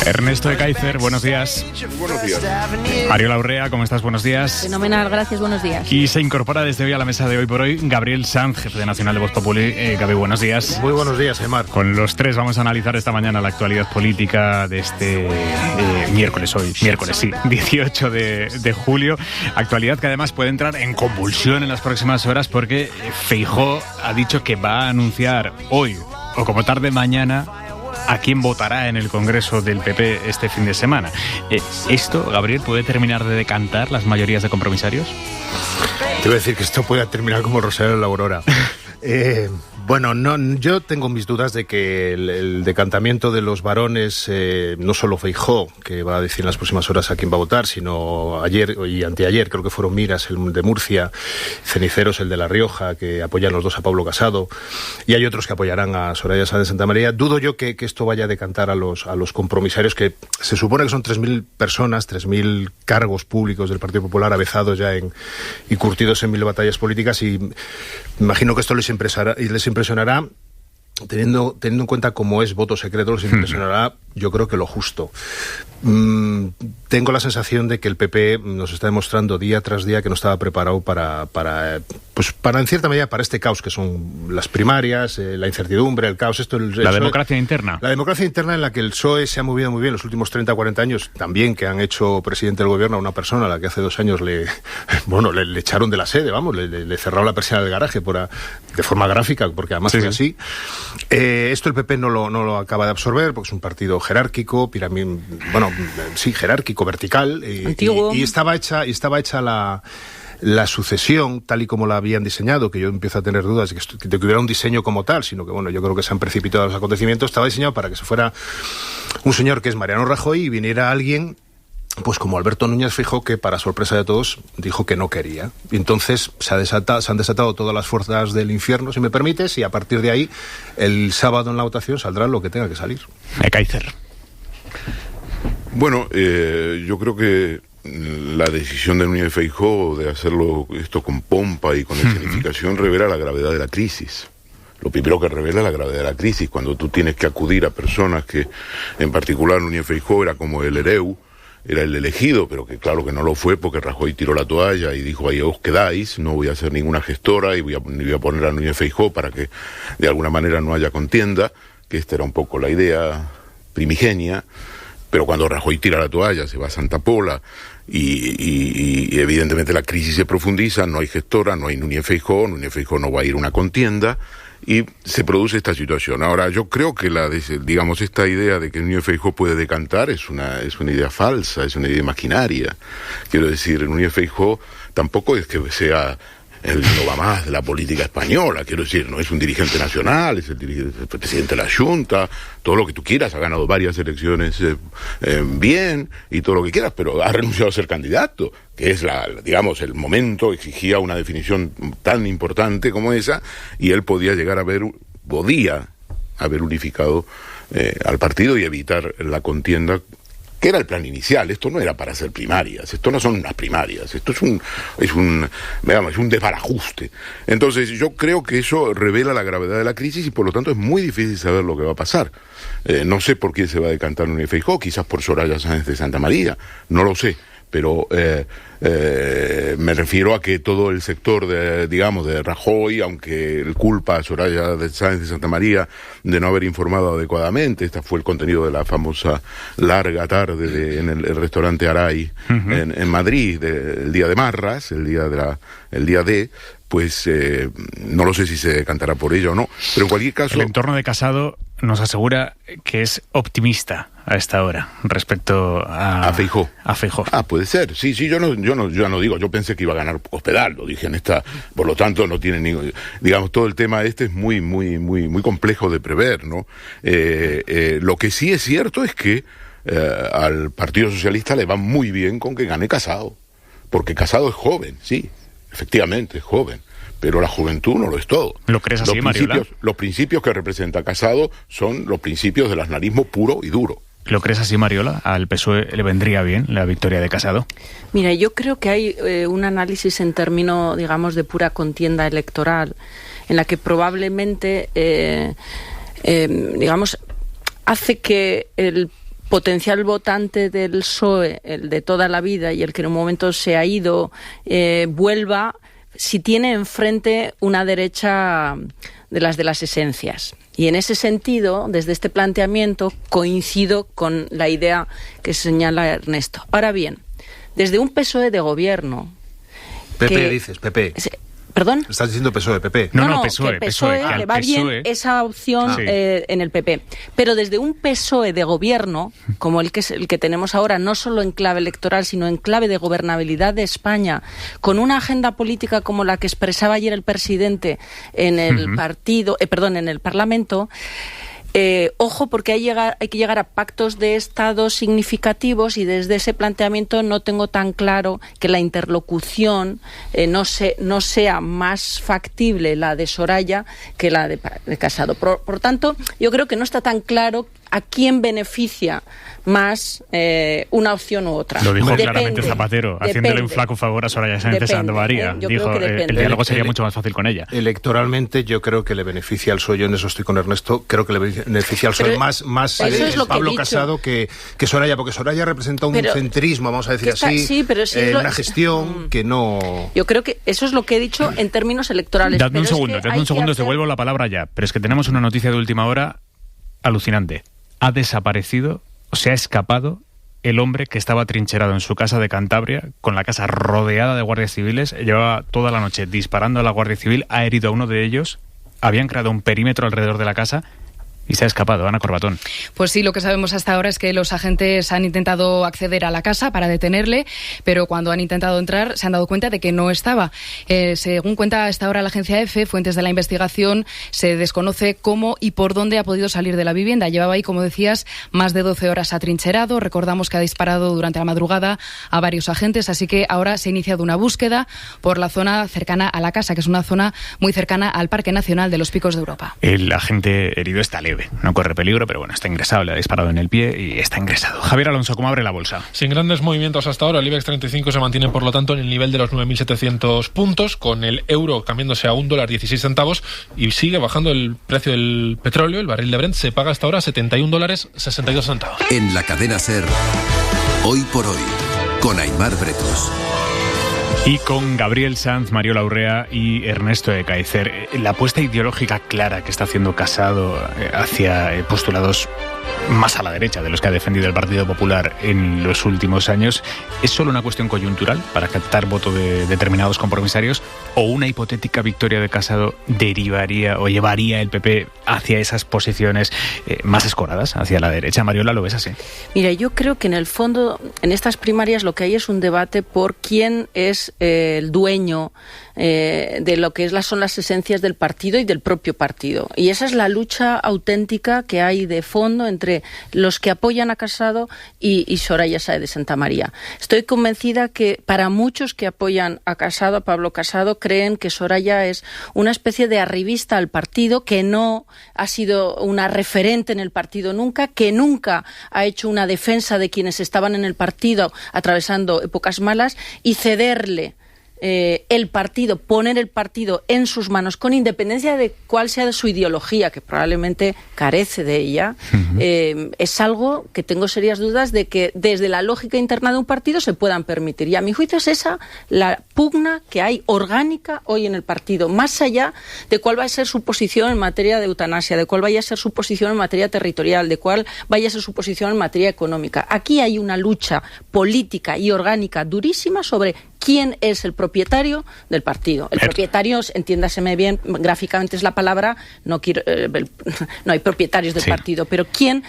Ernesto de Kaiser, buenos días. Buenos días. Mariola Urrea, ¿cómo estás? Buenos días. Fenomenal, gracias, buenos días. Y se incorpora desde hoy a la mesa de Hoy por Hoy Gabriel Sanz, jefe de Nacional de Voz Populi. Gabi, buenos días. Muy buenos días, Aimar. Con los tres vamos a analizar esta mañana la actualidad política de este miércoles, 18 de julio. Actualidad que además puede entrar en convulsión en las próximas horas porque Feijóo ha dicho que va a anunciar hoy o como tarde mañana a quién votará en el Congreso del PP este fin de semana. ¿Esto, Gabriel, puede terminar de decantar las mayorías de compromisarios? Te voy a decir que esto puede terminar como Rosario en la Aurora. Bueno, no, yo tengo mis dudas de que el decantamiento de los varones, no solo Feijóo, que va a decir en las próximas horas a quién va a votar, sino ayer y anteayer, creo que fueron Miras, el de Murcia, Ceniceros, el de La Rioja, que apoyan los dos a Pablo Casado, y hay otros que apoyarán a Soraya Sáenz de Santamaría. Dudo yo que esto vaya a decantar a los compromisarios, que se supone que son 3.000 personas, 3.000 cargos públicos del Partido Popular avezados ya y curtidos en 1.000 batallas políticas, y imagino que esto les impresionará, teniendo en cuenta cómo es voto secreto, les impresionará, yo creo que lo justo. Tengo la sensación de que el PP nos está demostrando día tras día que no estaba preparado para en cierta medida, para este caos que son las primarias, la incertidumbre, el caos. La democracia interna. La democracia interna en la que el PSOE se ha movido muy bien los últimos 30 o 40 años, también que han hecho presidente del gobierno a una persona a la que hace 2 años le echaron de la sede, le cerraron la persiana del garaje de forma gráfica, porque además fue así. Esto el PP no lo acaba de absorber, porque es un partido jerárquico, jerárquico, vertical, antiguo. Y estaba hecha la sucesión, tal y como la habían diseñado, que yo empiezo a tener dudas de que hubiera un diseño como tal, sino que yo creo que se han precipitado los acontecimientos. Estaba diseñado para que se fuera un señor que es Mariano Rajoy y viniera alguien pues como Alberto Núñez Feijóo, que para sorpresa de todos dijo que no quería. Y entonces se han desatado todas las fuerzas del infierno, si me permites, y a partir de ahí el sábado en la votación saldrá lo que tenga que salir. Kaiser. Bueno, yo creo que la decisión de Núñez Feijóo de hacerlo esto con pompa y con escenificación revela la gravedad de la crisis. Lo primero que revela la gravedad de la crisis, cuando tú tienes que acudir a personas que, en particular Núñez Feijóo era como el hereu, era el elegido, pero que claro que no lo fue porque Rajoy tiró la toalla y dijo, ahí os quedáis, no voy a ser ninguna gestora y voy a poner a Núñez Feijóo para que de alguna manera no haya contienda, que esta era un poco la idea primigenia. Pero cuando Rajoy tira la toalla, se va a Santa Pola y evidentemente la crisis se profundiza, no hay gestora, no hay Núñez Feijóo no va a ir a una contienda y se produce esta situación. Ahora, yo creo que esta idea de que Núñez Feijóo puede decantar es una idea falsa, es una idea imaginaria. Quiero decir, Núñez Feijóo tampoco es que sea el no va más de la política española, quiero decir, no es un dirigente nacional, es el presidente de la Junta, todo lo que tú quieras, ha ganado varias elecciones bien y todo lo que quieras, pero ha renunciado a ser candidato, que es el momento exigía una definición tan importante como esa, y él podía haber unificado al partido y evitar la contienda, que era el plan inicial. Esto no era para hacer primarias, esto no son unas primarias, esto es un desbarajuste. Entonces yo creo que eso revela la gravedad de la crisis y por lo tanto es muy difícil saber lo que va a pasar. No sé por quién se va a decantar Núñez Feijóo, quizás por Soraya Sáenz de Santamaría, no lo sé, pero me refiero a que todo el sector de Rajoy, aunque él culpa a Soraya Sáenz de Santamaría de no haber informado adecuadamente, este fue el contenido de la famosa larga tarde en el restaurante Aray en Madrid, el día de Marras, el día D, pues no lo sé si se decantará por ella o no, pero en cualquier caso... El entorno de Casado nos asegura que es optimista a esta hora respecto a Feijóo. Puede ser. Sí, yo no digo, yo pensé que iba a ganar Cospedal, lo dije en esta, por lo tanto no tiene ningún, todo el tema es muy complejo de prever, ¿no? Lo que sí es cierto es que al Partido Socialista le va muy bien con que gane Casado, porque Casado es joven, sí, efectivamente es joven, pero la juventud no lo es todo. ¿Lo crees así, Mariola? Los principios que representa Casado son los principios del aznarismo puro y duro. ¿Lo crees así, Mariola? ¿Al PSOE le vendría bien la victoria de Casado? Mira, yo creo que hay un análisis en términos, digamos, de pura contienda electoral, en la que probablemente, hace que el potencial votante del PSOE, el de toda la vida y el que en un momento se ha ido, vuelva si tiene enfrente una derecha de las esencias. Y en ese sentido, desde este planteamiento, coincido con la idea que señala Ernesto. Ahora bien, desde un PSOE de gobierno... PP, dices, PP. ¿Perdón? Estás diciendo PSOE, PP. No, PSOE, que PSOE, le va bien esa opción en el PP. Pero desde un PSOE de gobierno, como el que tenemos ahora, no solo en clave electoral, sino en clave de gobernabilidad de España, con una agenda política como la que expresaba ayer el presidente en el en el Parlamento, ojo, porque hay que llegar a pactos de Estado significativos, y desde ese planteamiento no tengo tan claro que la interlocución no sea más factible la de Soraya que la de Casado. Por tanto, yo creo que no está tan claro a quién beneficia más una opción u otra. Lo dijo claramente Zapatero, haciéndole un flaco favor a Soraya Sáenz de Santamaría. Dijo, el diálogo sería mucho más fácil con ella. Electoralmente yo creo que le beneficia al PSOE, yo en eso estoy con Ernesto, creo que le beneficia al PSOE más Pablo Casado que Soraya, porque Soraya representa un centrismo, vamos a decir así, una gestión que no... Yo creo que eso es lo que he dicho en términos electorales. Dadme un segundo, os devuelvo la palabra ya, pero es que tenemos una noticia de última hora alucinante. Ha desaparecido, o se ha escapado, el hombre que estaba trincherado en su casa de Cantabria, con la casa rodeada de guardias civiles. Llevaba toda la noche disparando a la Guardia Civil, ha herido a uno de ellos, habían creado un perímetro alrededor de la casa y se ha escapado. Ana Corbatón. Pues sí, lo que sabemos hasta ahora es que los agentes han intentado acceder a la casa para detenerle, pero cuando han intentado entrar se han dado cuenta de que no estaba. Según cuenta hasta ahora la agencia EFE, fuentes de la investigación, se desconoce cómo y por dónde ha podido salir de la vivienda. Llevaba ahí, como decías, más de 12 horas atrincherado. Recordamos que ha disparado durante la madrugada a varios agentes, así que ahora se ha iniciado una búsqueda por la zona cercana a la casa, que es una zona muy cercana al Parque Nacional de los Picos de Europa. El agente herido está leve. No corre peligro, pero bueno, está ingresado, le ha disparado en el pie y está ingresado. Javier Alonso, ¿cómo abre la bolsa? Sin grandes movimientos hasta ahora, el IBEX 35 se mantiene, por lo tanto, en el nivel de los 9.700 puntos, con el euro cambiándose a $1.16 y sigue bajando el precio del petróleo. El barril de Brent se paga hasta ahora $71.62. En la cadena SER, Hoy por Hoy, con Aimar Bretos. Y con Gabriel Sanz, Mariola Urrea y Ernesto de Kaiser. La apuesta ideológica clara que está haciendo Casado hacia postulados más a la derecha de los que ha defendido el Partido Popular en los últimos años, ¿es solo una cuestión coyuntural para captar voto de determinados compromisarios, o una hipotética victoria de Casado derivaría o llevaría el PP hacia esas posiciones más escoradas, hacia la derecha? Mariola, ¿lo ves así? Mira, yo creo que en el fondo, en estas primarias lo que hay es un debate por quién es el dueño de lo que son las esencias del partido y del propio partido. Y esa es la lucha auténtica que hay de fondo entre los que apoyan a Casado y Soraya Sáenz de Santamaría. Estoy convencida que para muchos que apoyan a Casado, a Pablo Casado, creen que Soraya es una especie de arribista al partido, que no ha sido una referente en el partido nunca, que nunca ha hecho una defensa de quienes estaban en el partido atravesando épocas malas, y cederle el partido, poner el partido en sus manos, con independencia de cuál sea su ideología, que probablemente carece de ella, es algo que tengo serias dudas de que desde la lógica interna de un partido se puedan permitir. Y a mi juicio es esa la pugna que hay orgánica hoy en el partido, más allá de cuál va a ser su posición en materia de eutanasia, de cuál vaya a ser su posición en materia territorial, de cuál vaya a ser su posición en materia económica. Aquí hay una lucha política y orgánica durísima sobre quién es el propietario del partido. El propietario, entiéndaseme bien, gráficamente es la palabra, no hay propietarios del partido, pero quién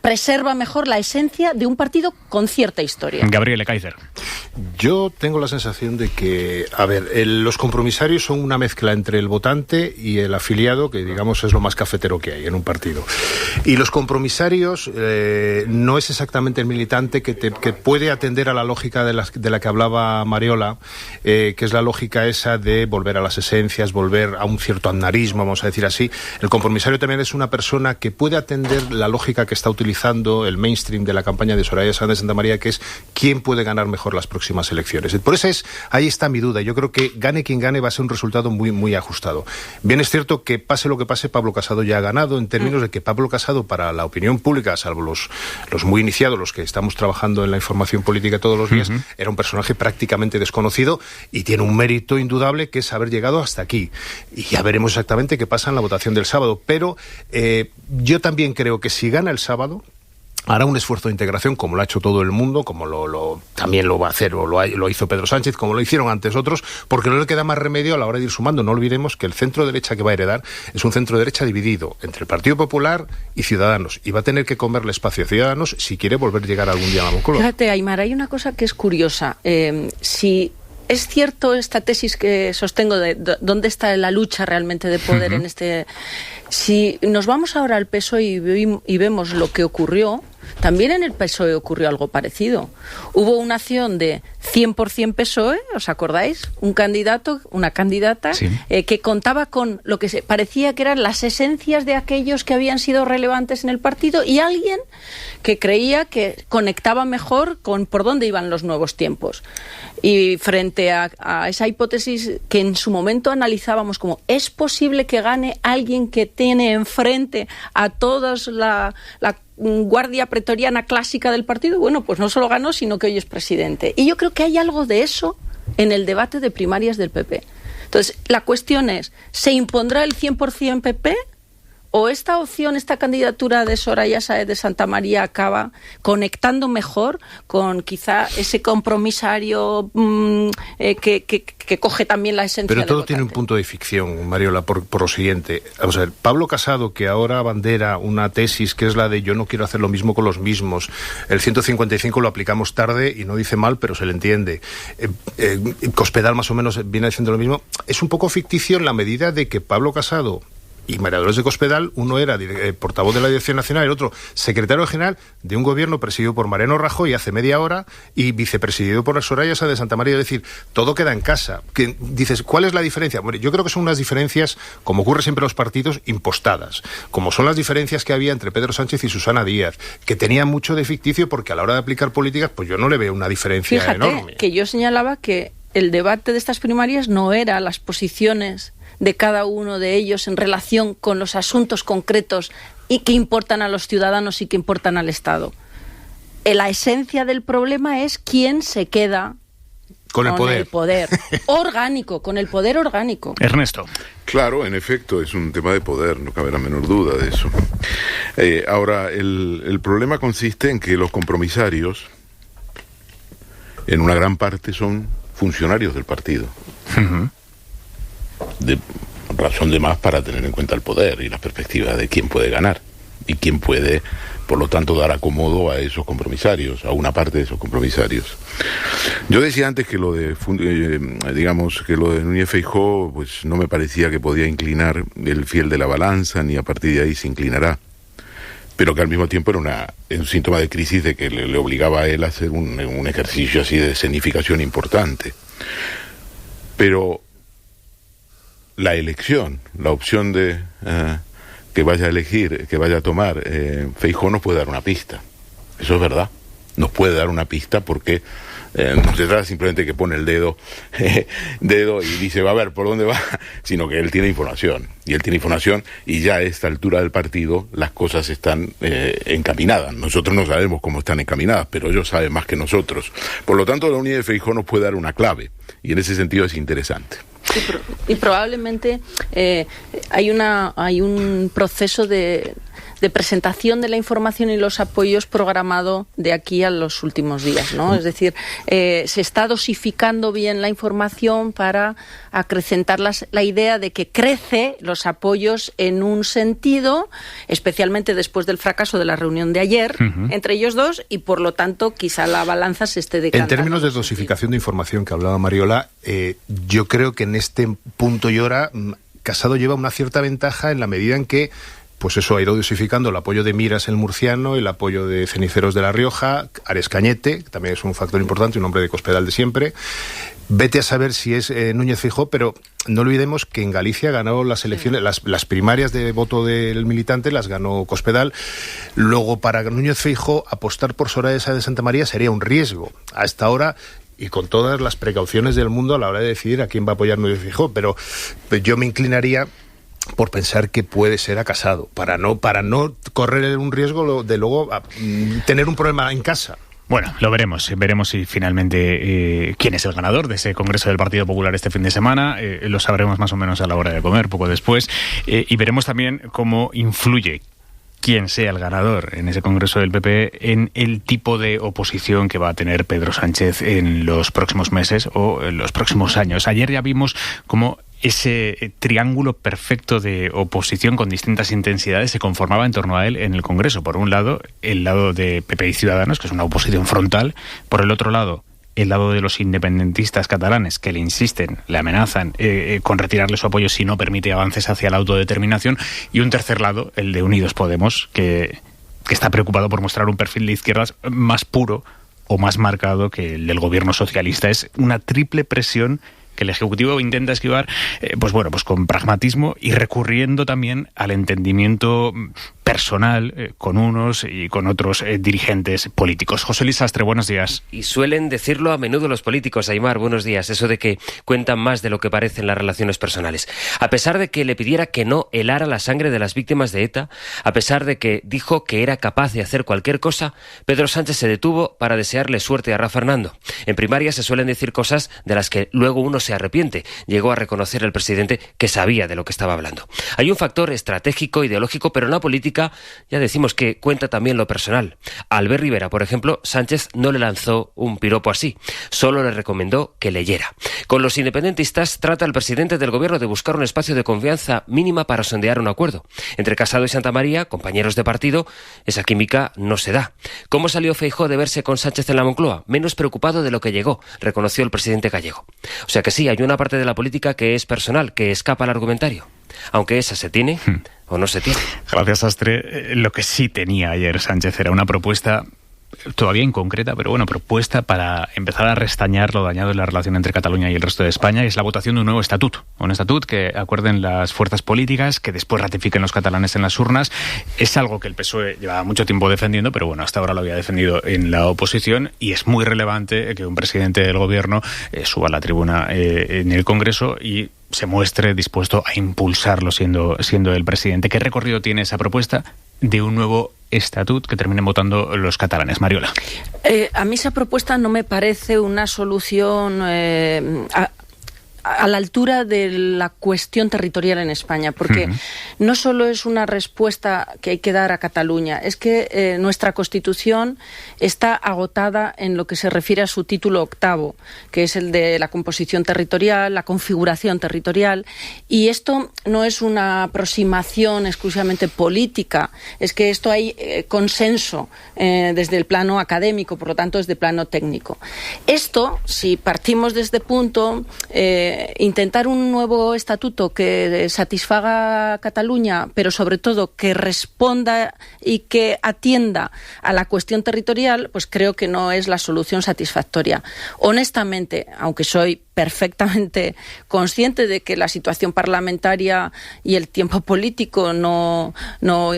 preserva mejor la esencia de un partido con cierta historia. Gabriel Kaiser. Yo tengo la sensación de que, los compromisarios son una mezcla entre el votante y el afiliado, que digamos es lo más cafetero que hay en un partido. Y los compromisarios no es exactamente el militante que puede atender a la lógica de la que hablaba Mariola, que es la lógica esa de volver a las esencias, volver a un cierto aznarismo, vamos a decir así. El compromisario también es una persona que puede atender la lógica que está utilizando el mainstream de la campaña de Soraya Sáenz de Santamaría, que es quién puede ganar mejor las próximas elecciones. Por eso ahí está mi duda. Yo creo que gane quien gane va a ser un resultado muy, muy ajustado. Bien es cierto que pase lo que pase, Pablo Casado ya ha ganado, en términos de que Pablo Casado, para la opinión pública, salvo los muy iniciados, los que estamos trabajando en la información política todos los días, era un personaje prácticamente desconocido y tiene un mérito indudable, que es haber llegado hasta aquí. Y ya veremos exactamente qué pasa en la votación del sábado. Pero yo también creo que si gana el sábado, hará un esfuerzo de integración, como lo ha hecho todo el mundo, como también lo va a hacer, o lo hizo Pedro Sánchez, como lo hicieron antes otros, porque no le queda más remedio a la hora de ir sumando. No olvidemos que el centro derecha que va a heredar es un centro derecha dividido entre el Partido Popular y Ciudadanos, y va a tener que comerle espacio a Ciudadanos si quiere volver a llegar algún día a la Moncloa. Fíjate, Aimar, hay una cosa que es curiosa. Si es cierto esta tesis que sostengo de dónde está la lucha realmente de poder en este... Si nos vamos ahora al PSOE y vemos lo que ocurrió, también en el PSOE ocurrió algo parecido. Hubo una acción de 100% PSOE, ¿os acordáis? Un candidato, una candidata, sí, que contaba con lo que parecía que eran las esencias de aquellos que habían sido relevantes en el partido, y alguien que creía que conectaba mejor con por dónde iban los nuevos tiempos. Y frente a esa hipótesis que en su momento analizábamos como, ¿es posible que gane alguien que tiene enfrente a todos la guardia pretoriana clásica del partido? Bueno, pues no solo ganó, sino que hoy es presidente. Y yo creo que hay algo de eso en el debate de primarias del PP. Entonces, la cuestión es, ¿se impondrá el 100% PP? ¿O esta opción, esta candidatura de Soraya Sáenz de Santamaría acaba conectando mejor con quizá ese compromisario que coge también la esencia? Pero todo del tiene un punto de ficción, Mariola, por lo siguiente. Vamos a ver, Pablo Casado, que ahora abandera una tesis que es la de yo no quiero hacer lo mismo con los mismos. El 155 lo aplicamos tarde y no dice mal, pero se le entiende. Cospedal más o menos viene diciendo lo mismo. Es un poco ficticio en la medida de que Pablo Casado y María Dolores de Cospedal, uno era portavoz de la Dirección Nacional y el otro secretario general de un gobierno presidido por Mariano Rajoy hace media hora y vicepresidido por Soraya Sáenz de Santamaría. Es decir, todo queda en casa. Que dices, ¿cuál es la diferencia? Bueno, yo creo que son unas diferencias, como ocurre siempre en los partidos, impostadas. Como son las diferencias que había entre Pedro Sánchez y Susana Díaz, que tenían mucho de ficticio porque a la hora de aplicar políticas, pues yo no le veo una diferencia enorme. Fíjate que yo señalaba que el debate de estas primarias no era las posiciones de cada uno de ellos en relación con los asuntos concretos y que importan a los ciudadanos y que importan al Estado. La esencia del problema es quién se queda con el poder orgánico, con el poder orgánico. Ernesto. Claro, en efecto, es un tema de poder, no cabe la menor duda de eso. Ahora, el problema consiste en que los compromisarios, en una gran parte, son funcionarios del partido. De razón de más para tener en cuenta el poder y las perspectivas de quién puede ganar y quién puede, por lo tanto, dar acomodo a esos compromisarios, a una parte de esos compromisarios. Yo decía antes que lo de Núñez Feijóo, pues no me parecía que podía inclinar el fiel de la balanza, ni a partir de ahí se inclinará, pero que al mismo tiempo era un síntoma de crisis de que le obligaba a él a hacer un ejercicio así de escenificación importante. Pero la elección, la opción de que vaya a elegir, que vaya a tomar Feijóo, nos puede dar una pista. Eso es verdad. Nos puede dar una pista porque no se trata simplemente que pone el dedo y dice, va a ver por dónde va, sino que él tiene información. Y él tiene información y ya a esta altura del partido las cosas están encaminadas. Nosotros no sabemos cómo están encaminadas, pero ellos saben más que nosotros. Por lo tanto, la unidad de Feijóo nos puede dar una clave. Y en ese sentido es interesante. Y probablemente hay un proceso de presentación de la información y los apoyos programado de aquí a los últimos días, ¿no? Es decir, se está dosificando bien la información para acrecentar la idea de que crece los apoyos en un sentido, especialmente después del fracaso de la reunión de ayer entre ellos dos, y por lo tanto quizá la balanza se esté decantando. En términos de dosificación de información que hablaba Mariola, yo creo que en este punto y hora Casado lleva una cierta ventaja en la medida en que pues eso ha ido dosificando el apoyo de Miras, el murciano, el apoyo de Ceniceros de La Rioja, Ares Cañete, que también es un factor importante, un hombre de Cospedal de siempre. Vete a saber si es Núñez Feijóo, pero no olvidemos que en Galicia ganó las elecciones, las primarias de voto del militante las ganó Cospedal. Luego, para Núñez Feijóo, apostar por Soraya Sáenz de Santamaría sería un riesgo. Hasta ahora, y con todas las precauciones del mundo a la hora de decidir a quién va a apoyar Núñez Feijóo, pero yo me inclinaría por pensar que puede ser a Casado, para no correr un riesgo de luego tener un problema en casa. Bueno, lo veremos si finalmente quién es el ganador de ese Congreso del Partido Popular este fin de semana. Lo sabremos más o menos a la hora de comer, poco después. Y veremos también cómo influye quién sea el ganador en ese Congreso del PP en el tipo de oposición que va a tener Pedro Sánchez en los próximos meses o en los próximos años. Ayer ya vimos cómo ese triángulo perfecto de oposición con distintas intensidades se conformaba en torno a él en el Congreso. Por un lado, el lado de PP y Ciudadanos, que es una oposición frontal. Por el otro lado, el lado de los independentistas catalanes, que le insisten, le amenazan con retirarle su apoyo si no permite avances hacia la autodeterminación. Y un tercer lado, el de Unidos Podemos, que está preocupado por mostrar un perfil de izquierdas más puro o más marcado que el del gobierno socialista. Es una triple presión que el Ejecutivo intenta esquivar, pues con pragmatismo y recurriendo también al entendimiento personal con unos y con otros dirigentes políticos. José Luis Sastre, buenos días. Y suelen decirlo a menudo los políticos, Aimar, buenos días, eso de que cuentan más de lo que parecen las relaciones personales. A pesar de que le pidiera que no helara la sangre de las víctimas de ETA, a pesar de que dijo que era capaz de hacer cualquier cosa, Pedro Sánchez se detuvo para desearle suerte a Rafa Fernando. En primaria se suelen decir cosas de las que luego uno se arrepiente. Llegó a reconocer el presidente que sabía de lo que estaba hablando. Hay un factor estratégico, ideológico, pero en la política ya decimos que cuenta también lo personal. A Albert Rivera, por ejemplo, Sánchez no le lanzó un piropo así, solo le recomendó que leyera. Con los independentistas trata el presidente del gobierno de buscar un espacio de confianza mínima para sondear un acuerdo. Entre Casado y Santamaría, compañeros de partido, esa química no se da. ¿Cómo salió Feijóo de verse con Sánchez en la Moncloa? Menos preocupado de lo que llegó, reconoció el presidente gallego. O sea que sí, hay una parte de la política que es personal, que escapa al argumentario. Aunque esa se tiene o no se tiene. Gracias, Sastre. Lo que sí tenía ayer Sánchez era una propuesta todavía inconcreta, pero propuesta para empezar a restañar lo dañado en la relación entre Cataluña y el resto de España, y es la votación de un nuevo estatuto. Un estatuto que acuerden las fuerzas políticas, que después ratifiquen los catalanes en las urnas. Es algo que el PSOE llevaba mucho tiempo defendiendo, pero hasta ahora lo había defendido en la oposición, y es muy relevante que un presidente del gobierno suba a la tribuna en el Congreso y se muestre dispuesto a impulsarlo siendo el presidente. ¿Qué recorrido tiene esa propuesta de un nuevo estatut que terminen votando los catalanes? Mariola. A mí esa propuesta no me parece una solución a la altura de la cuestión territorial en España, porque no solo es una respuesta que hay que dar a Cataluña, es que nuestra Constitución está agotada en lo que se refiere a su título octavo, que es el de la composición territorial, la configuración territorial, y esto no es una aproximación exclusivamente política, es que esto hay consenso desde el plano académico, por lo tanto desde el plano técnico. Esto, si partimos de este punto, intentar un nuevo estatuto que satisfaga a Cataluña, pero sobre todo que responda y que atienda a la cuestión territorial, pues creo que no es la solución satisfactoria. Honestamente, aunque soy perfectamente consciente de que la situación parlamentaria y el tiempo político no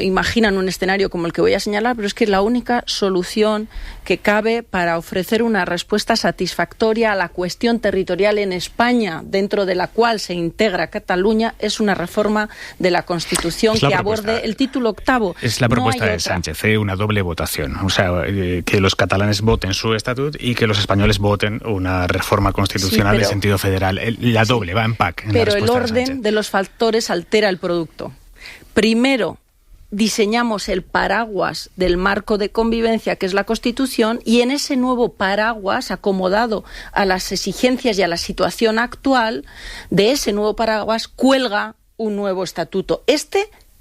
imaginan un escenario como el que voy a señalar, pero es que la única solución que cabe para ofrecer una respuesta satisfactoria a la cuestión territorial en España, dentro de la cual se integra Cataluña, es una reforma de la Constitución que aborde el título octavo. Es la propuesta de Sánchez, una doble votación. O sea, que los catalanes voten su estatut y que los españoles voten una reforma constitucional en sentido federal. La doble, va en pack. Pero el orden de los factores altera el producto. Primero, diseñamos el paraguas del marco de convivencia que es la Constitución, y en ese nuevo paraguas, acomodado a las exigencias y a la situación actual, de ese nuevo paraguas cuelga un nuevo estatuto,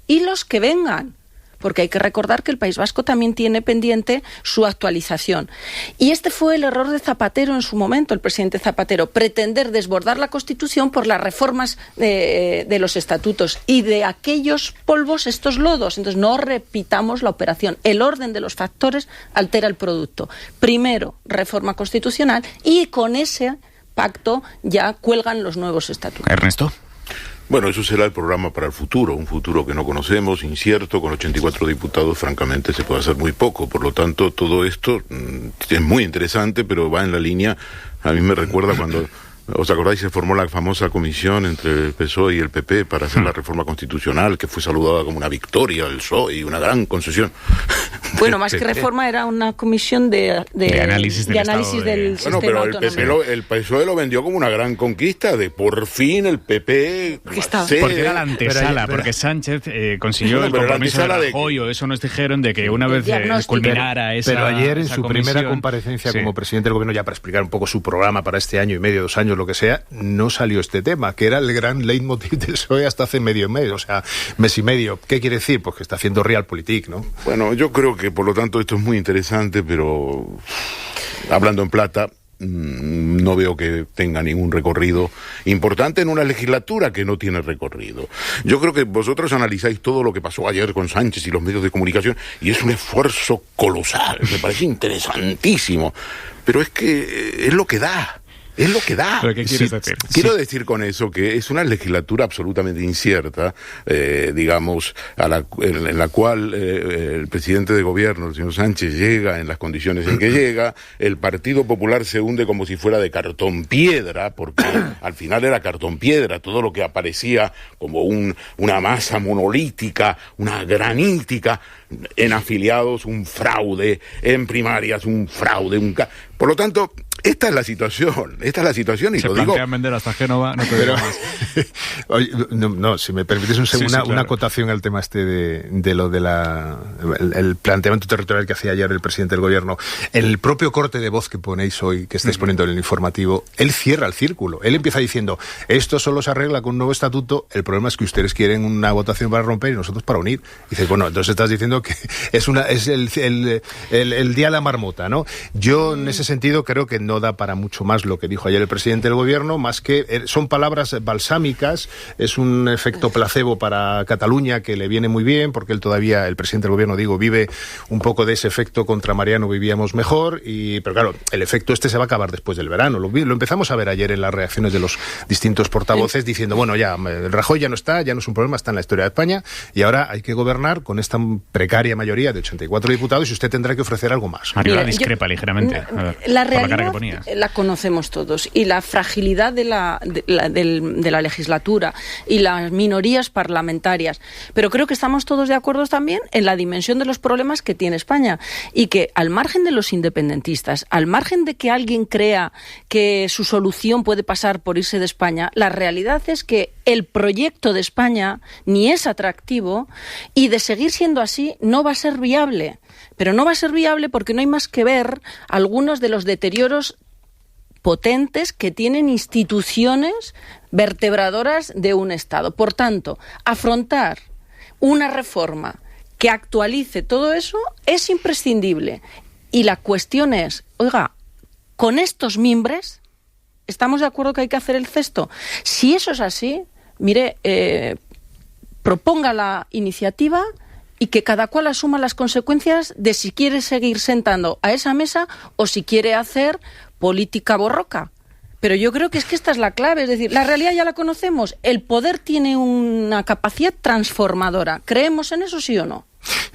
y los que vengan, porque hay que recordar que el País Vasco también tiene pendiente su actualización. Y este fue el error de Zapatero en su momento, el presidente Zapatero, pretender desbordar la Constitución por las reformas de los estatutos y de aquellos polvos estos lodos. Entonces no repitamos la operación. El orden de los factores altera el producto. Primero, reforma constitucional y con ese pacto ya cuelgan los nuevos estatutos. Ernesto. Bueno, eso será el programa para el futuro, un futuro que no conocemos, incierto, con 84 diputados, francamente se puede hacer muy poco. Por lo tanto, todo esto es muy interesante, pero va en la línea, a mí me recuerda cuando... ¿Os acordáis? Se formó la famosa comisión entre el PSOE y el PP para hacer la reforma constitucional, que fue saludada como una victoria del PSOE y una gran concesión. Bueno, más que reforma, era una comisión de análisis del sistema pero autonómico. el PSOE lo vendió como una gran conquista de por fin el PP... Porque era la antesala, porque Sánchez consiguió el compromiso de Rajoy, o eso nos dijeron, de que una vez culminara esa... Pero ayer, en su comisión, primera comparecencia como presidente del gobierno, ya para explicar un poco su programa para este año y medio, 2 años, lo que sea, no salió este tema, que era el gran leitmotiv del PSOE hasta hace mes, o sea, mes y medio. ¿Qué quiere decir? Pues que está haciendo realpolitik, ¿no? Bueno, yo creo que por lo tanto esto es muy interesante, pero hablando en plata, no veo que tenga ningún recorrido importante en una legislatura que no tiene recorrido. Yo creo que vosotros analizáis todo lo que pasó ayer con Sánchez y los medios de comunicación y es un esfuerzo colosal, me parece interesantísimo, pero es que es lo que da. Es lo que da. ¿Pero qué quieres decir? Quiero decir con eso que es una legislatura absolutamente incierta, digamos, en la cual el presidente de gobierno, el señor Sánchez, llega en las condiciones en que llega, el Partido Popular se hunde como si fuera de cartón piedra, porque al final era cartón piedra, todo lo que aparecía como una masa monolítica, una granítica, en afiliados un fraude, en primarias un fraude, por lo tanto... Esta es la situación y se lo digo... Se plantean vender hasta Génova, no te digo más. Oye, no, si me permites una acotación al tema este de lo de el planteamiento territorial que hacía ayer el presidente del gobierno. En el propio corte de voz que ponéis hoy, que estáis poniendo en el informativo, él cierra el círculo. Él empieza diciendo, esto solo se arregla con un nuevo estatuto, el problema es que ustedes quieren una votación para romper y nosotros para unir. Y dices, bueno, entonces estás diciendo que es el día de la marmota, ¿no? Yo, en ese sentido, creo que no da para mucho más lo que dijo ayer el presidente del gobierno, más que son palabras balsámicas, es un efecto placebo para Cataluña que le viene muy bien, porque él todavía, el presidente del gobierno, vive un poco de ese efecto contra Mariano vivíamos mejor, pero claro, el efecto este se va a acabar después del verano. Lo empezamos a ver ayer en las reacciones de los distintos portavoces diciendo, bueno, ya, Rajoy ya no está, ya no es un problema, está en la historia de España, y ahora hay que gobernar con esta precaria mayoría de 84 diputados y usted tendrá que ofrecer algo más. Mariola discrepa ligeramente. La realidad la conocemos todos y la fragilidad de la legislatura y las minorías parlamentarias, pero creo que estamos todos de acuerdo también en la dimensión de los problemas que tiene España y que al margen de los independentistas, al margen de que alguien crea que su solución puede pasar por irse de España, la realidad es que el proyecto de España ni es atractivo y de seguir siendo así no va a ser viable. Pero no va a ser viable porque no hay más que ver algunos de los deterioros potentes que tienen instituciones vertebradoras de un Estado. Por tanto, afrontar una reforma que actualice todo eso es imprescindible. Y la cuestión es, oiga, con estos mimbres, ¿estamos de acuerdo que hay que hacer el cesto? Si eso es así, mire, proponga la iniciativa y que cada cual asuma las consecuencias de si quiere seguir sentando a esa mesa o si quiere hacer política borroca. Pero yo creo que esta es la clave, es decir, la realidad ya la conocemos, el poder tiene una capacidad transformadora. ¿Creemos en eso, sí o no?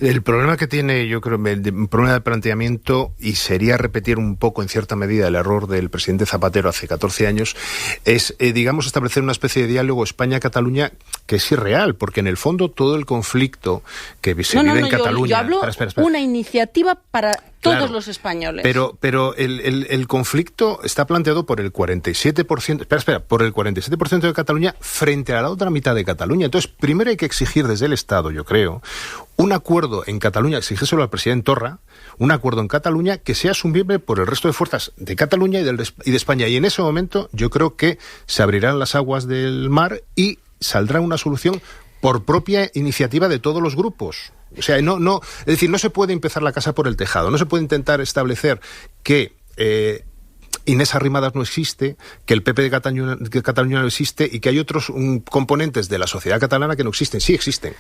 El problema que tiene, yo creo, un problema de planteamiento, y sería repetir un poco en cierta medida el error del presidente Zapatero hace 14 años, es, digamos, establecer una especie de diálogo España-Cataluña que es irreal, porque en el fondo todo el conflicto que se vive en Cataluña... Yo hablo una iniciativa para todos los españoles. Pero el conflicto está planteado por el 47%... por el 47% de Cataluña frente a la otra mitad de Cataluña. Entonces, primero hay que exigir desde el Estado, yo creo, un acuerdo en Cataluña, exigírselo al presidente Torra, un acuerdo en Cataluña que sea asumible por el resto de fuerzas de Cataluña y de España. Y en ese momento yo creo que se abrirán las aguas del mar y saldrá una solución por propia iniciativa de todos los grupos. O sea, es decir, no se puede empezar la casa por el tejado, no se puede intentar establecer que Inés Arrimadas no existe, que el PP de Cataluña no existe y que hay otros componentes de la sociedad catalana que no existen. Sí existen.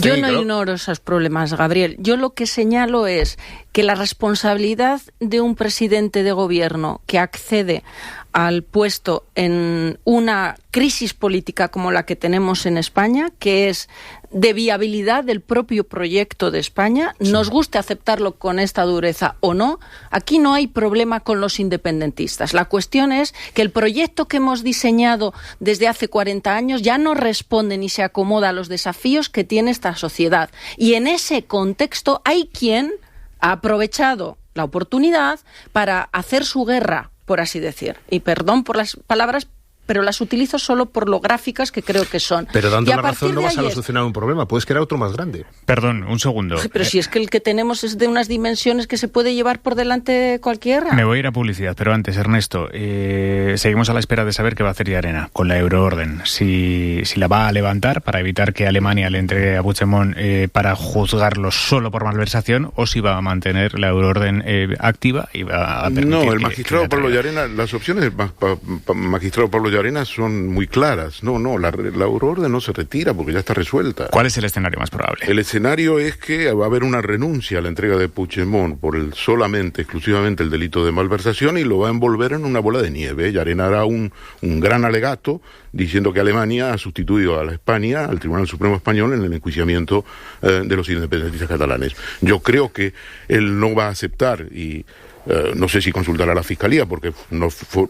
Yo no ignoro esos problemas, Gabriel. Yo lo que señalo es que la responsabilidad de un presidente de gobierno que accede al puesto en una crisis política como la que tenemos en España, que es de viabilidad del propio proyecto de España, sí, nos guste aceptarlo con esta dureza o no, aquí no hay problema con los independentistas. La cuestión es que el proyecto que hemos diseñado desde hace 40 años ya no responde ni se acomoda a los desafíos que tiene esta sociedad. Y en ese contexto hay quien ha aprovechado la oportunidad para hacer su guerra, por así decir. Y perdón por las palabras, pero las utilizo solo por lo gráficas que creo que son. Pero dando la razón no vas a solucionar un problema, puedes crear otro más grande. Perdón, un segundo. Pero si es que el que tenemos es de unas dimensiones que se puede llevar por delante cualquiera. Me voy a ir a publicidad, pero antes, Ernesto, seguimos a la espera de saber qué va a hacer Llarena con la euroorden. Si la va a levantar para evitar que Alemania le entregue a Puigdemont para juzgarlo solo por malversación, o si va a mantener la euroorden activa y va a permitir. No, el magistrado Pablo Llarena, las opciones del magistrado Pablo Llarena son muy claras. No, la euroorden no se retira porque ya está resuelta. ¿Cuál es el escenario más probable? El escenario es que va a haber una renuncia a la entrega de Puigdemont por exclusivamente el delito de malversación, y lo va a envolver en una bola de nieve. Llarena hará un gran alegato diciendo que Alemania ha sustituido a la España, al Tribunal Supremo Español, en el enjuiciamiento de los independentistas catalanes. Yo creo que él no va a aceptar, y no sé si consultará a la Fiscalía, porque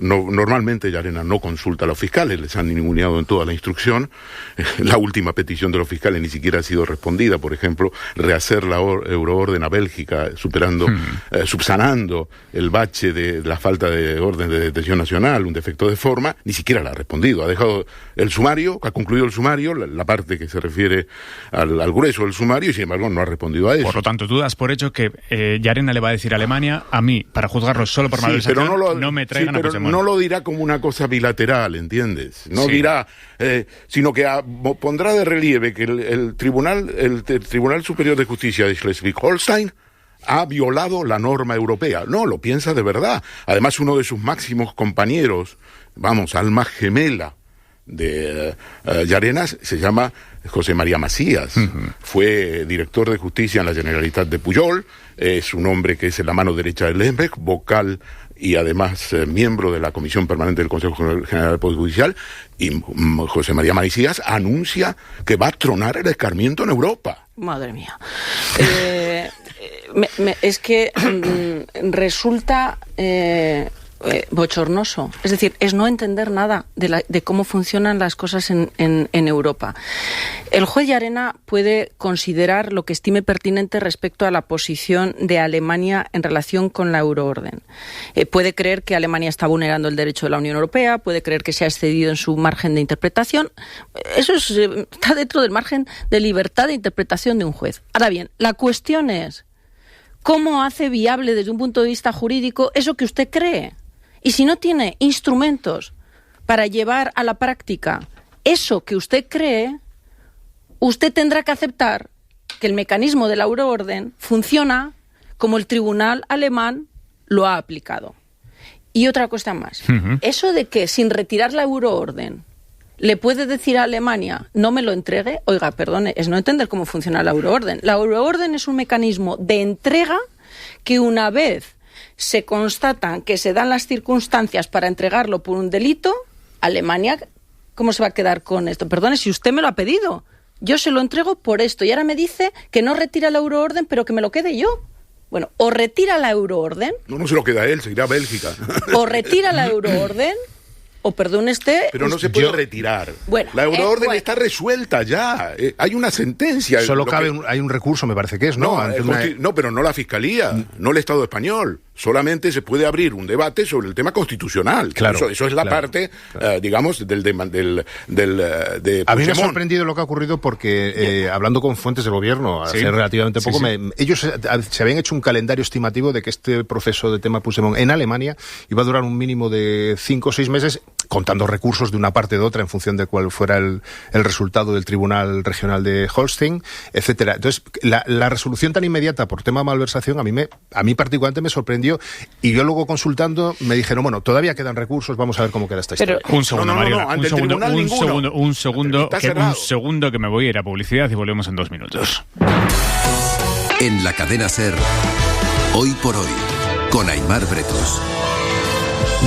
normalmente Llarena no consulta a los fiscales, les han ninguneado en toda la instrucción. La última petición de los fiscales ni siquiera ha sido respondida. Por ejemplo, rehacer la euroorden a Bélgica, subsanando el bache de la falta de orden de detención nacional, un defecto de forma, ni siquiera la ha respondido. Ha dejado el sumario, ha concluido el sumario, la parte que se refiere al grueso del sumario, y sin embargo no ha respondido a eso. Por lo tanto, tú das por hecho que Llarena le va a decir a Alemania: a mí, para juzgarlo solo por malversación, no me traigan a Puigdemont. No lo dirá como una cosa bilateral, ¿entiendes? No dirá, sino que pondrá de relieve que el Tribunal Superior de Justicia de Schleswig-Holstein ha violado la norma europea. No, lo piensa de verdad. Además, uno de sus máximos compañeros, alma gemela de Llarena, se llama José María Macías. Fue director de justicia en la Generalitat de Pujol, es un hombre que es la mano derecha de Lembeck, vocal y además miembro de la Comisión Permanente del Consejo General del Poder Judicial, y José María Macías anuncia que va a tronar el escarmiento en Europa. Madre mía. Es que resulta bochornoso. Es decir, es no entender nada de cómo funcionan las cosas en Europa. El juez Llarena puede considerar lo que estime pertinente respecto a la posición de Alemania en relación con la euroorden. Puede creer que Alemania está vulnerando el derecho de la Unión Europea, puede creer que se ha excedido en su margen de interpretación. Eso está dentro del margen de libertad de interpretación de un juez. Ahora bien, la cuestión es ¿cómo hace viable desde un punto de vista jurídico eso que usted cree? Y si no tiene instrumentos para llevar a la práctica eso que usted cree, usted tendrá que aceptar que el mecanismo de la euroorden funciona como el tribunal alemán lo ha aplicado. Y otra cosa más, eso de que sin retirar la euroorden le puede decir a Alemania no me lo entregue, oiga, perdone, es no entender cómo funciona la euroorden. La euroorden es un mecanismo de entrega que, una vez se constatan que se dan las circunstancias para entregarlo por un delito, Alemania, ¿cómo se va a quedar con esto? Perdone, si usted me lo ha pedido, yo se lo entrego por esto, y ahora me dice que no retira la euroorden, pero que me lo quede yo. Bueno, o retira la euroorden... No se lo queda él, se irá a Bélgica. O retira la euroorden... O perdone usted... Pero no se puede retirar. Bueno, la euroorden está resuelta ya. Hay una sentencia. Solo hay un recurso, me parece que es, ¿no? No, pero no la Fiscalía, no el Estado español. Solamente se puede abrir un debate sobre el tema constitucional. Claro, eso es la parte, digamos, de A mí me ha sorprendido lo que ha ocurrido porque, hablando con fuentes del gobierno hace relativamente poco, ellos se habían hecho un calendario estimativo de que este proceso de tema Puigdemont en Alemania iba a durar un mínimo de 5 o 6 meses, contando recursos de una parte o de otra en función de cuál fuera el resultado del Tribunal Regional de Holstein, etcétera. Entonces, la resolución tan inmediata por tema de malversación a mí particularmente me sorprendió, y yo luego consultando me dijeron, bueno, todavía quedan recursos, vamos a ver cómo queda esta historia. Un segundo, Mariola, un segundo que me voy a ir a publicidad y volvemos en 2 minutos. En la cadena SER, Hoy por Hoy, con Aimar Bretos.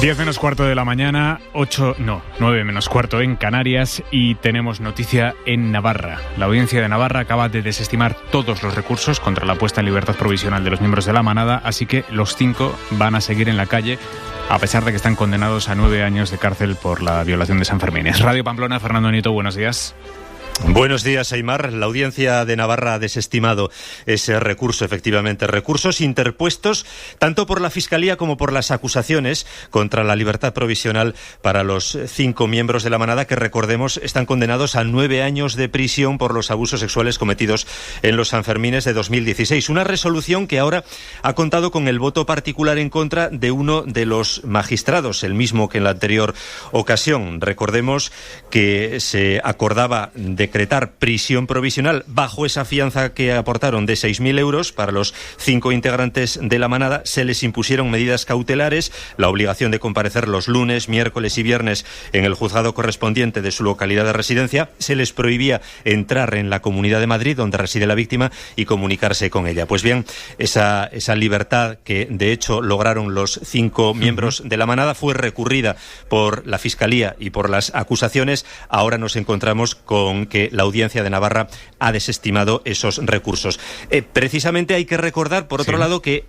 10 menos cuarto de la mañana, 9 menos cuarto en Canarias, y tenemos noticia en Navarra. La Audiencia de Navarra acaba de desestimar todos los recursos contra la puesta en libertad provisional de los miembros de la manada, así que los 5 van a seguir en la calle, a pesar de que están condenados a 9 años de cárcel por la violación de San Fermín. Radio Pamplona, Fernando Nieto, buenos días. Buenos días, Aimar. La Audiencia de Navarra ha desestimado ese recurso, efectivamente. Recursos interpuestos tanto por la Fiscalía como por las acusaciones contra la libertad provisional para los 5 miembros de la manada que, recordemos, están condenados a 9 años de prisión por los abusos sexuales cometidos en los Sanfermines de 2016. Una resolución que ahora ha contado con el voto particular en contra de uno de los magistrados, el mismo que en la anterior ocasión. Recordemos que se acordaba decretar prisión provisional bajo esa fianza que aportaron de 6.000 euros para los 5 integrantes de la manada. Se les impusieron medidas cautelares, la obligación de comparecer los lunes, miércoles y viernes en el juzgado correspondiente de su localidad de residencia. Se les prohibía entrar en la Comunidad de Madrid, donde reside la víctima, y comunicarse con ella. Pues bien, esa libertad que de hecho lograron los 5 miembros de la manada fue recurrida por la Fiscalía y por las acusaciones. Ahora nos encontramos con que la Audiencia de Navarra ha desestimado esos recursos. Precisamente hay que recordar, por otro lado, que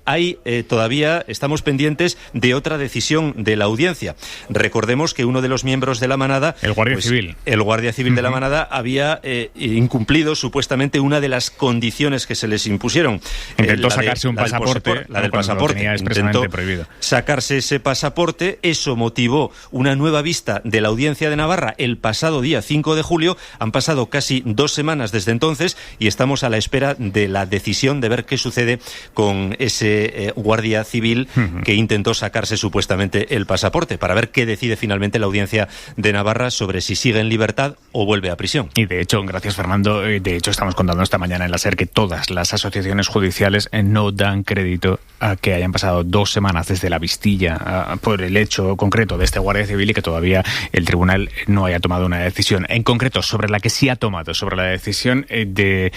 todavía estamos pendientes de otra decisión de la Audiencia. Recordemos que uno de los miembros de la manada, el Guardia Civil de la manada, había incumplido supuestamente una de las condiciones que se les impusieron. Intentó sacarse un pasaporte, la del pasaporte. Intentó prohibido sacarse ese pasaporte. Eso motivó una nueva vista de la Audiencia de Navarra el pasado día 5 de julio. Han pasado casi 2 semanas desde entonces y estamos a la espera de la decisión de ver qué sucede con ese guardia civil que intentó sacarse supuestamente el pasaporte, para ver qué decide finalmente la Audiencia de Navarra sobre si sigue en libertad o vuelve a prisión. Y de hecho, gracias Fernando, estamos contando esta mañana en la SER que todas las asociaciones judiciales no dan crédito a que hayan pasado 2 semanas desde la vistilla por el hecho concreto de este guardia civil y que todavía el tribunal no haya tomado una decisión en concreto sobre la que sí ha tomado, sobre la decisión de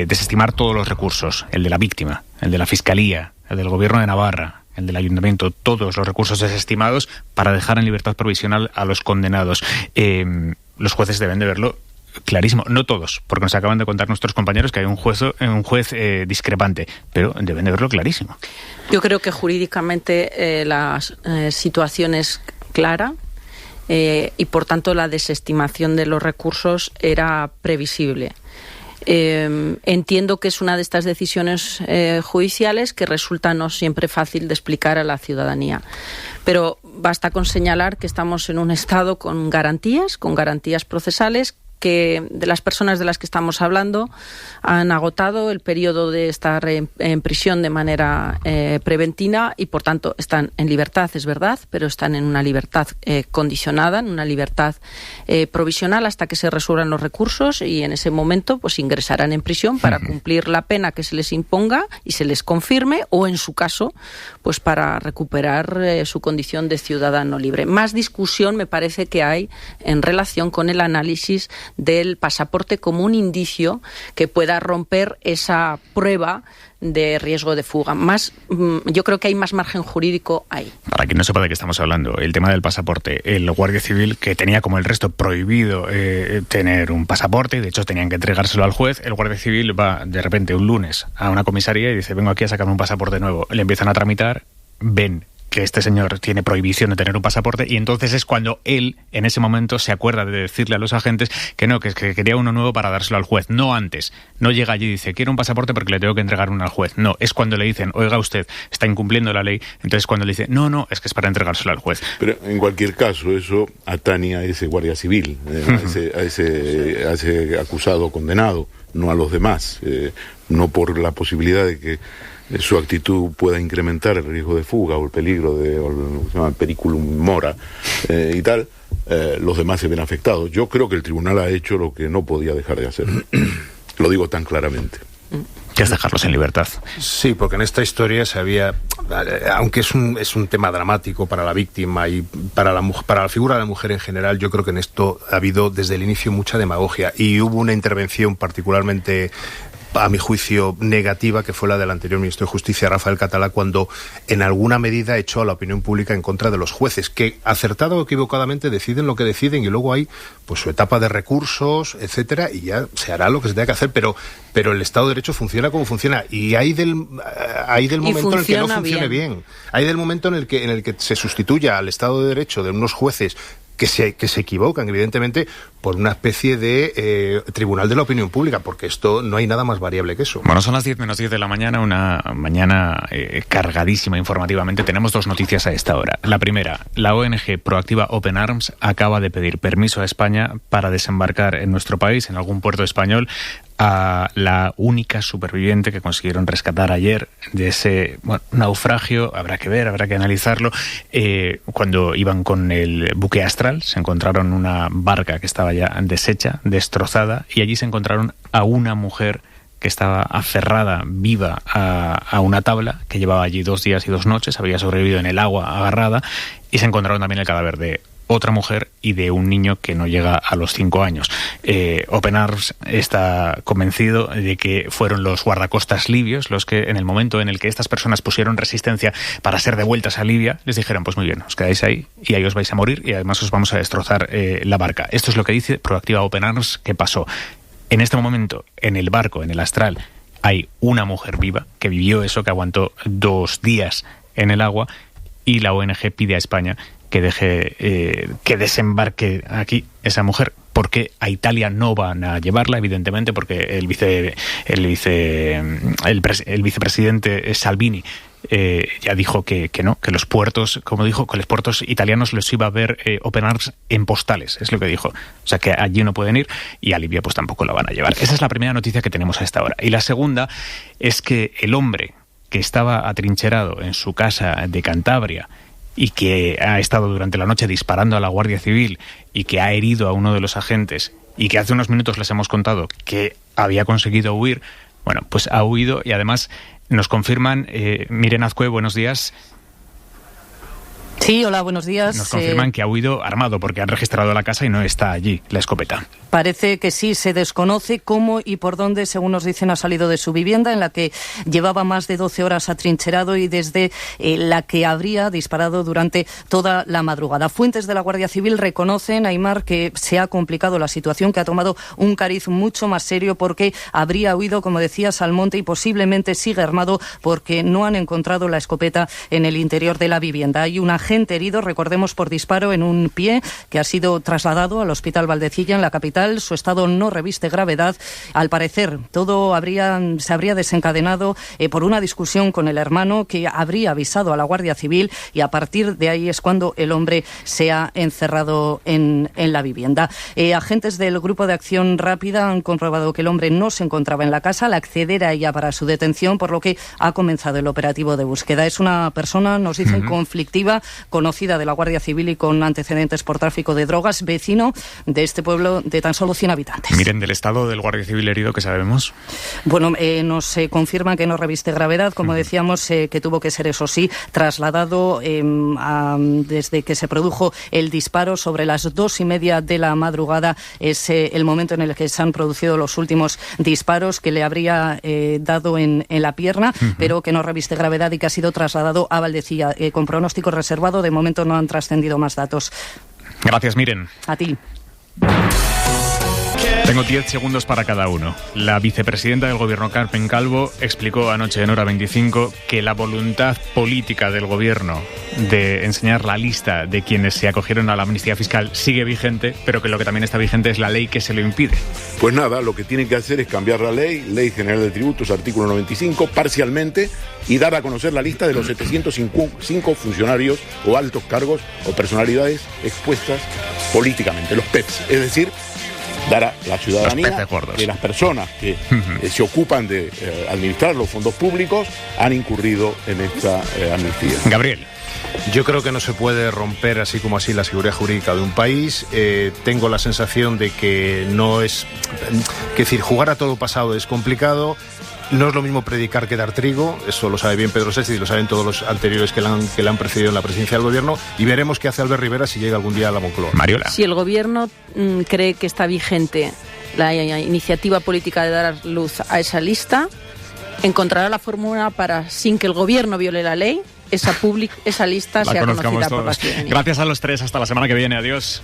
desestimar todos los recursos, el de la víctima, el de la Fiscalía, el del Gobierno de Navarra, el del Ayuntamiento, todos los recursos desestimados para dejar en libertad provisional a los condenados. Los jueces deben de verlo clarísimo, no todos, porque nos acaban de contar nuestros compañeros que hay un juez discrepante, pero deben de verlo clarísimo. Yo creo que jurídicamente la situación es clara. Y por tanto la desestimación de los recursos era previsible. Entiendo que es una de estas decisiones judiciales que resulta no siempre fácil de explicar a la ciudadanía, pero basta con señalar que estamos en un estado con garantías procesales, que de las personas de las que estamos hablando han agotado el periodo de estar en prisión de manera preventiva y por tanto están en libertad, es verdad, pero están en una libertad condicionada, en una libertad provisional hasta que se resuelvan los recursos, y en ese momento pues ingresarán en prisión para cumplir la pena que se les imponga y se les confirme, o en su caso pues para recuperar su condición de ciudadano libre. Más discusión me parece que hay en relación con el análisis del pasaporte como un indicio que pueda romper esa prueba de riesgo de fuga. Yo creo que hay más margen jurídico ahí. Para quien no sepa de qué estamos hablando, el tema del pasaporte, el Guardia Civil, que tenía como el resto prohibido tener un pasaporte, de hecho tenían que entregárselo al juez, el Guardia Civil va de repente un lunes a una comisaría y dice: vengo aquí a sacarme un pasaporte nuevo. Le empiezan a tramitar, ven que este señor tiene prohibición de tener un pasaporte, y entonces es cuando él, en ese momento, se acuerda de decirle a los agentes que no, que quería uno nuevo para dárselo al juez, no antes. No llega allí y dice: quiero un pasaporte porque le tengo que entregar uno al juez. No, es cuando le dicen: oiga, usted está incumpliendo la ley. Entonces cuando le dice: no, es que es para entregárselo al juez. Pero en cualquier caso, eso atañe a ese guardia civil, a ese acusado condenado, no a los demás, no por la posibilidad de que su actitud pueda incrementar el riesgo de fuga o el peligro o se llama periculum mora y tal, los demás se ven afectados. Yo creo que el tribunal ha hecho lo que no podía dejar de hacer. Lo digo tan claramente. Que es dejarlos en libertad. Sí, porque en esta historia se había, aunque es un tema dramático para la víctima y para la figura de la mujer en general, yo creo que en esto ha habido desde el inicio mucha demagogia y hubo una intervención particularmente, a mi juicio, negativa, que fue la del anterior ministro de Justicia, Rafael Catalá, cuando en alguna medida echó a la opinión pública en contra de los jueces, que acertado o equivocadamente deciden lo que deciden y luego hay pues su etapa de recursos, etcétera, y ya se hará lo que se tenga que hacer, pero el Estado de Derecho funciona como funciona y hay del momento en el que no funcione bien. Hay del momento en el que se sustituya al Estado de Derecho de unos jueces que se equivocan, evidentemente, por una especie de tribunal de la opinión pública, porque esto no hay nada más variable que eso. Bueno, son las 10 menos 10 de la mañana, una mañana cargadísima informativamente. Tenemos dos noticias a esta hora. La primera, la ONG proactiva Open Arms acaba de pedir permiso a España para desembarcar en nuestro país, en algún puerto español, a la única superviviente que consiguieron rescatar ayer de ese naufragio. Habrá que ver, habrá que analizarlo. Cuando iban con el buque Astral, se encontraron una barca que estaba ya deshecha, destrozada, y allí se encontraron a una mujer que estaba aferrada viva a una tabla, que llevaba allí 2 días y 2 noches, había sobrevivido en el agua agarrada, y se encontraron también el cadáver de otra mujer y de un niño que no llega a los 5 años. Open Arms está convencido de que fueron los guardacostas libios los que, en el momento en el que estas personas pusieron resistencia para ser devueltas a Libia, les dijeron, pues muy bien, os quedáis ahí y ahí os vais a morir y además os vamos a destrozar la barca. Esto es lo que dice proactiva Open Arms que pasó. En este momento, en el barco, en el Astral, hay una mujer viva que vivió eso, que aguantó 2 días en el agua, y la ONG pide a España que deje que desembarque aquí esa mujer, porque a Italia no van a llevarla, evidentemente, porque el vicepresidente Salvini ya dijo que no, que los puertos, como dijo, que los puertos italianos los iba a ver Open Arms en postales, es lo que dijo. O sea que allí no pueden ir y a Libia pues tampoco la van a llevar. Esa es la primera noticia que tenemos a esta hora. Y la segunda es que el hombre que estaba atrincherado en su casa de Cantabria y que ha estado durante la noche disparando a la Guardia Civil y que ha herido a uno de los agentes y que hace unos minutos les hemos contado que había conseguido huir, bueno, pues ha huido y además nos confirman, Miren Azcue, buenos días. Sí, hola, buenos días. Nos confirman que ha huido armado porque han registrado la casa y no está allí la escopeta. Parece que sí, se desconoce cómo y por dónde, según nos dicen, ha salido de su vivienda, en la que llevaba más de 12 horas atrincherado y desde la que habría disparado durante toda la madrugada. Fuentes de la Guardia Civil reconocen, Aimar, que se ha complicado la situación, que ha tomado un cariz mucho más serio porque habría huido, como decías, al monte y posiblemente sigue armado porque no han encontrado la escopeta en el interior de la vivienda. Hay un agente herido, recordemos, por disparo en un pie, que ha sido trasladado al Hospital Valdecilla, en la capital. Su estado no reviste gravedad. Al parecer, todo se habría desencadenado por una discusión con el hermano, que habría avisado a la Guardia Civil, y a partir de ahí es cuando el hombre se ha encerrado en la vivienda. Agentes del Grupo de Acción Rápida han comprobado que el hombre no se encontraba en la casa al acceder a ella para su detención, por lo que ha comenzado el operativo de búsqueda. Es una persona, nos dicen, conflictiva, conocida de la Guardia Civil y con antecedentes por tráfico de drogas, vecino de este pueblo de tan solo 100 habitantes. Miren, del estado del Guardia Civil herido, ¿qué sabemos? Bueno, nos confirman que no reviste gravedad, como decíamos, que tuvo que ser, eso sí, trasladado desde que se produjo el disparo sobre las 2:30 de la madrugada. Es el momento en el que se han producido los últimos disparos, que le habría dado en la pierna, pero que no reviste gravedad y que ha sido trasladado a Valdecilla con pronóstico reservado. De momento no han trascendido más datos. Gracias, Miren. A ti. Tengo 10 segundos para cada uno. La vicepresidenta del Gobierno, Carmen Calvo, explicó anoche en Hora 25 que la voluntad política del Gobierno de enseñar la lista de quienes se acogieron a la amnistía fiscal sigue vigente, pero que lo que también está vigente es la ley que se lo impide. Pues nada, lo que tienen que hacer es cambiar la Ley General de Tributos, artículo 95, parcialmente, y dar a conocer la lista de los 705 funcionarios o altos cargos o personalidades expuestas políticamente, los PEPs, es decir, dar a la ciudadanía Los peces gordos. que las personas que se ocupan de administrar los fondos públicos han incurrido en esta amnistía. Gabriel. Yo creo que no se puede romper así como así la seguridad jurídica de un país. Tengo la sensación de que no es... Que decir, jugar a todo pasado es complicado. No es lo mismo predicar que dar trigo. Eso lo sabe bien Pedro Sánchez y lo saben todos los anteriores que le han precedido en la presidencia del gobierno. Y veremos qué hace Albert Rivera si llega algún día a la Moncloa. Mariola. Si el gobierno cree que está vigente la iniciativa política de dar luz a esa lista, encontrará la fórmula para, sin que el gobierno viole la ley, esa lista sea conocida por la ciudadanía. Gracias a los tres, hasta la semana que viene, adiós.